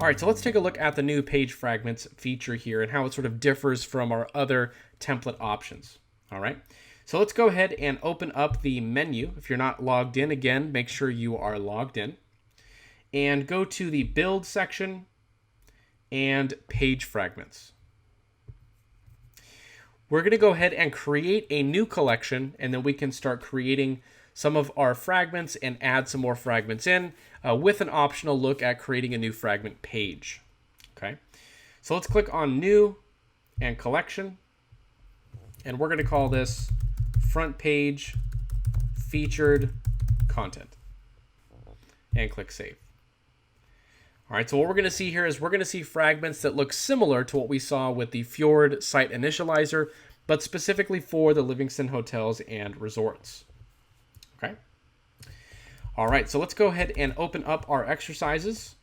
All right, so let's take a look at the new page fragments feature here and how it sort of differs from our other template options. All right, so let's go ahead and open up the menu. If you're not logged in, again, make sure you are logged in. And go to the Build section and Page Fragments. We're going to go ahead and create a new collection, and then we can start creating some of our fragments and add some more fragments in with an optional look at creating a new fragment page. Okay, so let's click on New and Collection, and we're going to call this Front Page Featured Content, and click Save. All right, so what we're going to see here is we're going to see fragments that look similar to what we saw with the Fjord site initializer, but specifically for the Livingston Hotels and Resorts. Okay. All right, so let's go ahead and open up our exercises.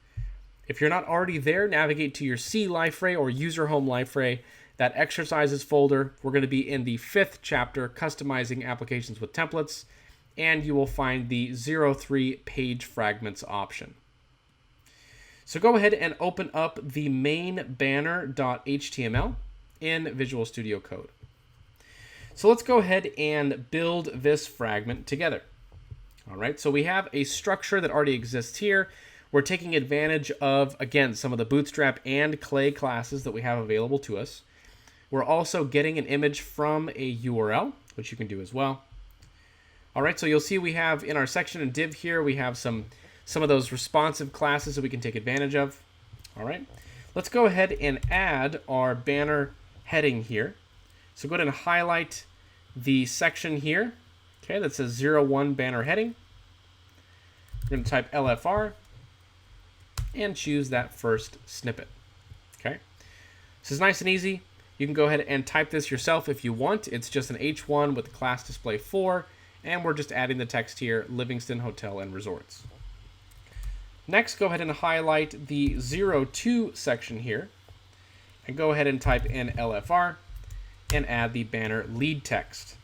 If you're not already there, navigate to your C Liferay or User Home Liferay. That exercises folder, we're going to be in the 5th chapter, Customizing Applications with Templates, and you will find the 03 Page Fragments option. So go ahead and open up the main banner.html in Visual Studio Code. So let's go ahead and build this fragment together. All right, so we have a structure that already exists here. We're taking advantage of, again, some of the Bootstrap and Clay classes that we have available to us. We're also getting an image from a URL, which you can do as well. All right, so you'll see we have in our section and div here, we have some of those responsive classes that we can take advantage of. All right, let's go ahead and add our banner heading here. So go ahead and highlight the section here, okay, that says 01 banner heading. We're going to type LFR and choose that first snippet. Okay, this is nice and easy. You can go ahead and type this yourself if you want. It's just an H1 with class display 4, and we're just adding the text here, Livingston Hotel and Resorts. Next, go ahead and highlight the 02 section here, and go ahead and type in LFR and add the banner lead text.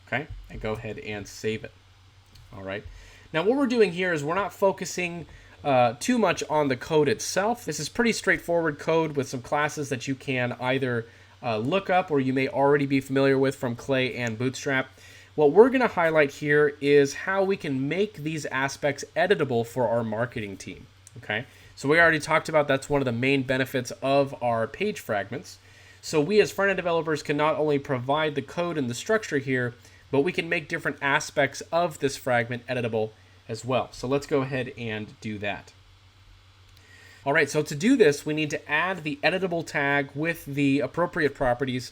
Okay, and go ahead and save it. All right. Now what we're doing here is we're not focusing too much on the code itself. This is pretty straightforward code with some classes that you can either look up or you may already be familiar with from Clay and Bootstrap. What we're going to highlight here is how we can make these aspects editable for our marketing team. Okay, so we already talked about that's one of the main benefits of our page fragments. So we as front-end developers can not only provide the code and the structure here, but we can make different aspects of this fragment editable as well. So let's go ahead and do that. All right, so to do this, we need to add the editable tag with the appropriate properties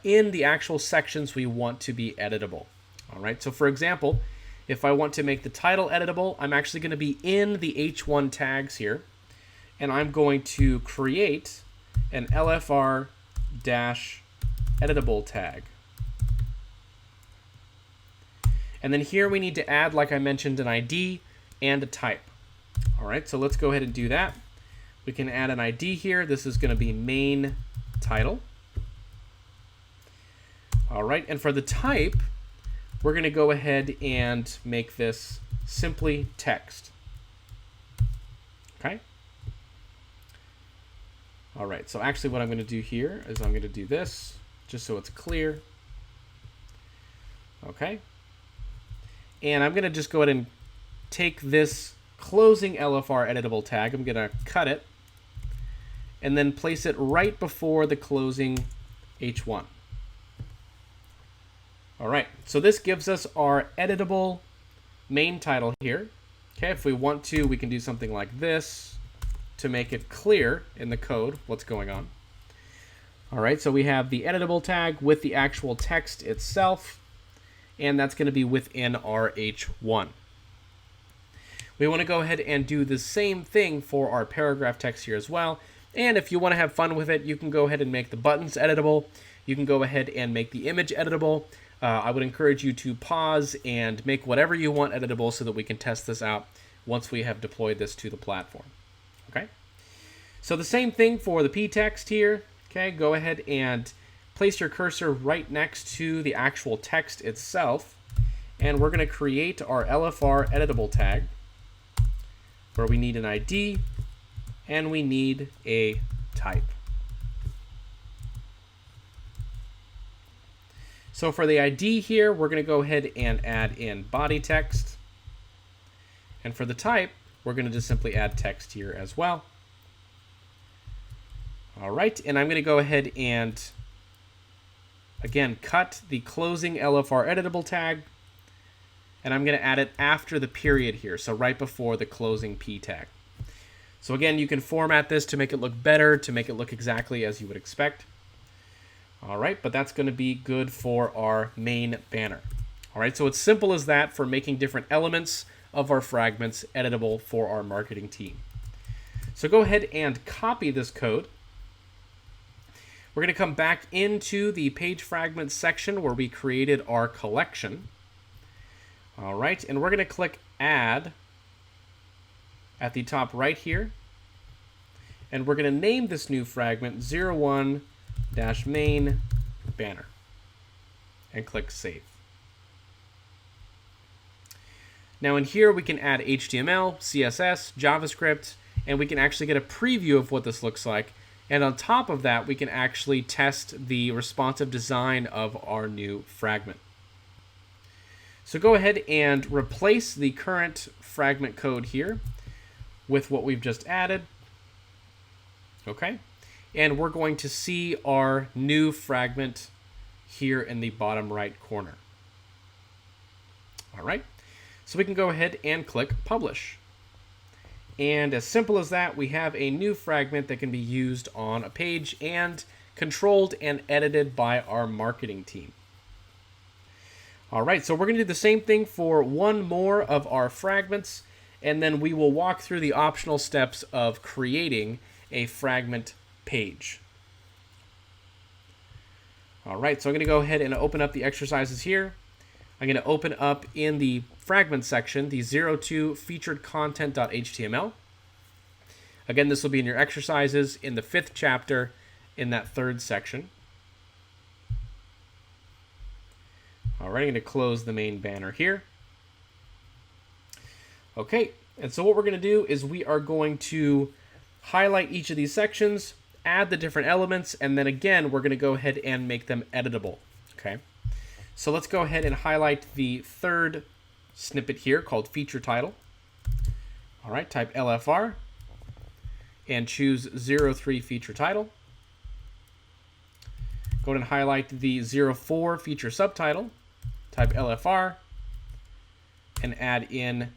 in the actual sections we want to be editable. All right, so for example, if I want to make the title editable, I'm actually going to be in the H1 tags here, and I'm going to create an LFR-editable tag. And then here we need to add, like I mentioned, an ID and a type. All right, so let's go ahead and do that. We can add an ID here. This is going to be main title. All right, and for the type, we're going to go ahead and make this simply text. Okay. All right, so actually what I'm going to do here is I'm going to do this just so it's clear. Okay. And I'm going to just go ahead and take this closing LFR editable tag. I'm going to cut it and then place it right before the closing H1. All right, so this gives us our editable main title here. Okay, if we want to, we can do something like this to make it clear in the code what's going on. All right, so we have the editable tag with the actual text itself, and that's going to be within our H1. We want to go ahead and do the same thing for our paragraph text here as well. And if you want to have fun with it, you can go ahead and make the buttons editable. You can go ahead and make the image editable. I would encourage you to pause and make whatever you want editable so that we can test this out once we have deployed this to the platform. Okay. So the same thing for the p text here. Okay, go ahead and place your cursor right next to the actual text itself, and we're going to create our LFR editable tag where we need an ID and we need a type. So for the ID here, we're going to go ahead and add in body text. And for the type, we're going to just simply add text here as well. All right, and I'm going to go ahead and, again, cut the closing LFR editable tag. And I'm going to add it after the period here, so right before the closing P tag. So again, you can format this to make it look better, to make it look exactly as you would expect. All right, but that's going to be good for our main banner. All right, so it's simple as that for making different elements of our fragments editable for our marketing team. So go ahead and copy this code. We're going to come back into the page fragments section where we created our collection. All right, and we're going to click Add at the top right here. And we're going to name this new fragment 01-main banner and click Save. Now in here we can add HTML, CSS, JavaScript, and we can actually get a preview of what this looks like. And on top of that, we can actually test the responsive design of our new fragment. So go ahead and replace the current fragment code here with what we've just added. Okay, and we're going to see our new fragment here in the bottom right corner. All right, so we can go ahead and click Publish. And as simple as that, we have a new fragment that can be used on a page and controlled and edited by our marketing team. All right, so we're going to do the same thing for one more of our fragments, and then we will walk through the optional steps of creating a fragment page. All right, so I'm going to go ahead and open up the exercises here. I'm going to open up in the fragment section the 02 featured content.html. Again, this will be in your exercises in the 5th chapter in that 3rd section. All right, I'm going to close the main banner here. Okay, and so what we're going to do is we are going to highlight each of these sections, add the different elements, and then again, we're going to go ahead and make them editable. Okay, so let's go ahead and highlight the 3rd snippet here called feature title. All right, type LFR and choose 03 feature title. Go ahead and highlight the 04 feature subtitle, type LFR, and add in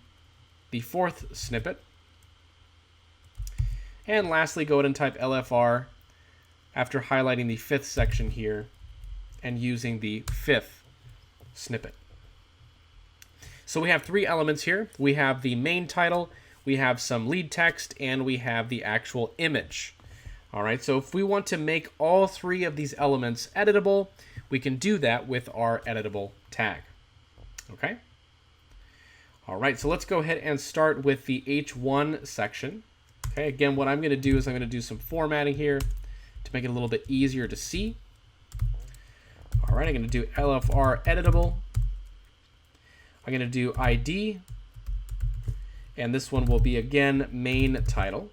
the 4th snippet. And lastly, go ahead and type LFR after highlighting the 5th section here and using the 5th snippet. So we have 3 elements here. We have the main title, we have some lead text, and we have the actual image. All right, so if we want to make all 3 of these elements editable, we can do that with our editable tag. Okay? All right, so let's go ahead and start with the H1 section. Okay, again, what I'm going to do is I'm going to do some formatting here to make it a little bit easier to see. All right, I'm going to do LFR editable. I'm going to do ID, and this one will be, again, main title.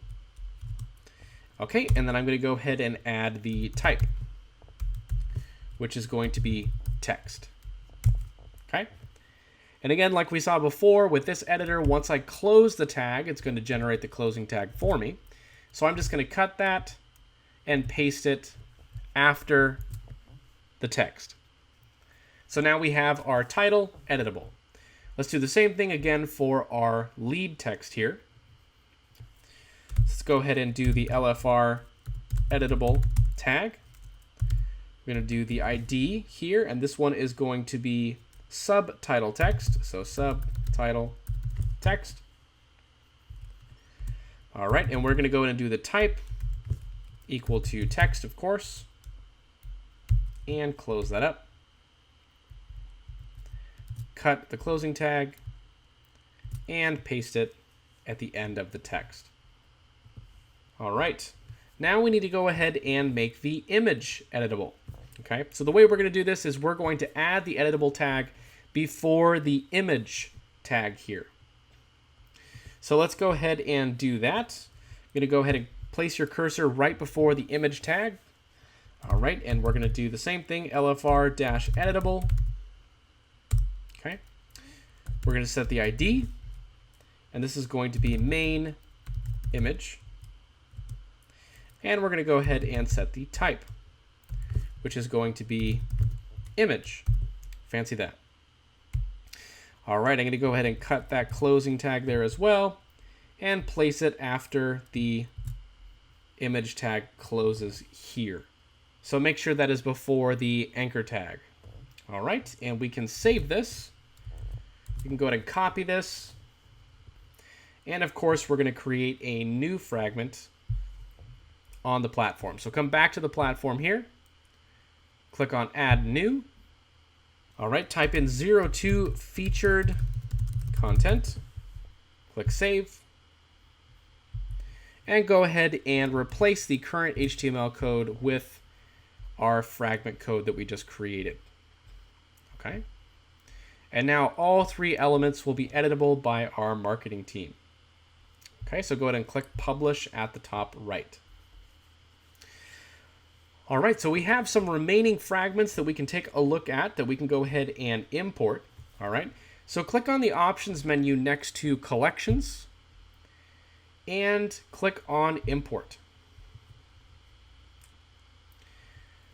Okay, and then I'm going to go ahead and add the type, which is going to be text. Okay, and again, like we saw before with this editor, once I close the tag, it's going to generate the closing tag for me. So I'm just going to cut that and paste it after the text. So now we have our title editable. Let's do the same thing again for our lead text here. Let's go ahead and do the LFR editable tag. We're going to do the ID here, and this one is going to be subtitle text. So subtitle text. All right, and we're going to go in and do the type equal to text, of course, and close that up. Cut the closing tag and paste it at the end of the text. All right, now we need to go ahead and make the image editable. Okay, so the way we're going to do this is we're going to add the editable tag before the image tag here. So let's go ahead and do that. I'm going to go ahead and place your cursor right before the image tag. All right, and we're going to do the same thing, LFR-editable. Okay. We're going to set the ID, and this is going to be main image. And we're going to go ahead and set the type, which is going to be image. Fancy that. All right, I'm going to go ahead and cut that closing tag there as well and place it after the image tag closes here. So make sure that is before the anchor tag. All right, and we can save this. We can go ahead and copy this. And of course, we're going to create a new fragment on the platform. So come back to the platform here. Click on Add New. All right, type in 02 featured content. Click Save. And go ahead and replace the current HTML code with our fragment code that we just created. Okay. And now all three elements will be editable by our marketing team. Okay, so go ahead and click Publish at the top right. All right, so we have some remaining fragments that we can take a look at that we can go ahead and import. All right, so click on the Options menu next to Collections and click on Import.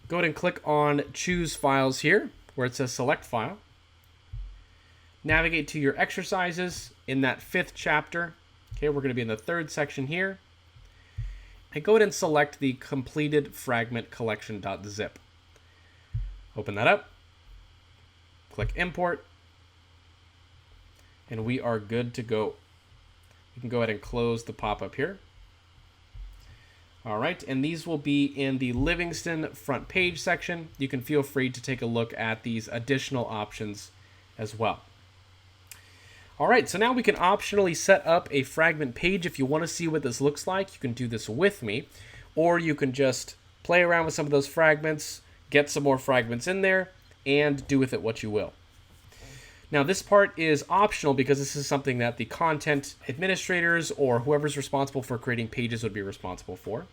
Go ahead and click on Choose Files here where it says Select File. Navigate to your exercises in that 5th chapter. Okay, we're going to be in the 3rd section here. And go ahead and select the completed fragment collection.zip. Open that up. Click Import. And we are good to go. You can go ahead and close the pop-up here. All right, and these will be in the Livingston front page section. You can feel free to take a look at these additional options as well. All right, so now we can optionally set up a fragment page. If you want to see what this looks like, you can do this with me, or you can just play around with some of those fragments, get some more fragments in there, and do with it what you will. Now, this part is optional because this is something that the content administrators or whoever's responsible for creating pages would be responsible for.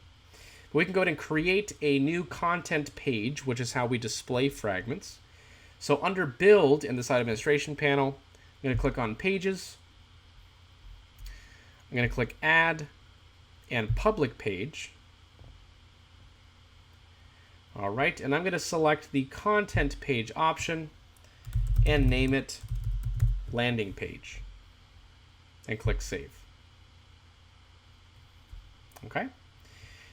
But we can go ahead and create a new content page, which is how we display fragments. So under Build in the Site Administration panel, I'm going to click on Pages. I'm going to click Add and Public Page. All right, and I'm going to select the Content Page option and name it Landing Page. And click Save. Okay.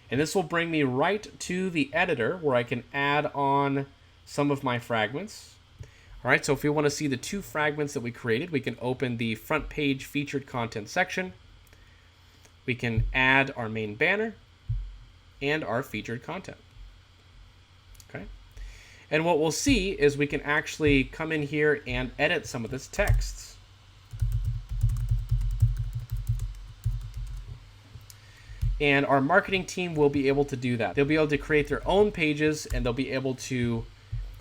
And this will bring me right to the editor where I can add on some of my fragments. All right, so if we want to see the 2 fragments that we created, we can open the front page featured content section. We can add our main banner and our featured content. Okay. And what we'll see is we can actually come in here and edit some of this text. And our marketing team will be able to do that. They'll be able to create their own pages and they'll be able to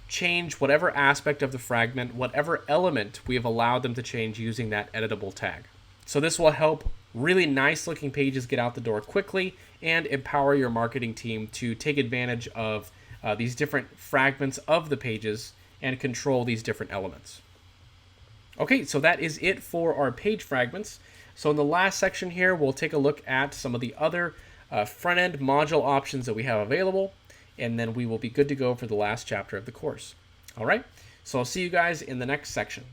change whatever aspect of the fragment, whatever element we have allowed them to change using that editable tag. So this will help really nice looking pages get out the door quickly and empower your marketing team to take advantage of these different fragments of the pages and control these different elements. Okay, so that is it for our page fragments. So in the last section here, we'll take a look at some of the other front-end module options that we have available, and then we will be good to go for the last chapter of the course. All right, so I'll see you guys in the next section.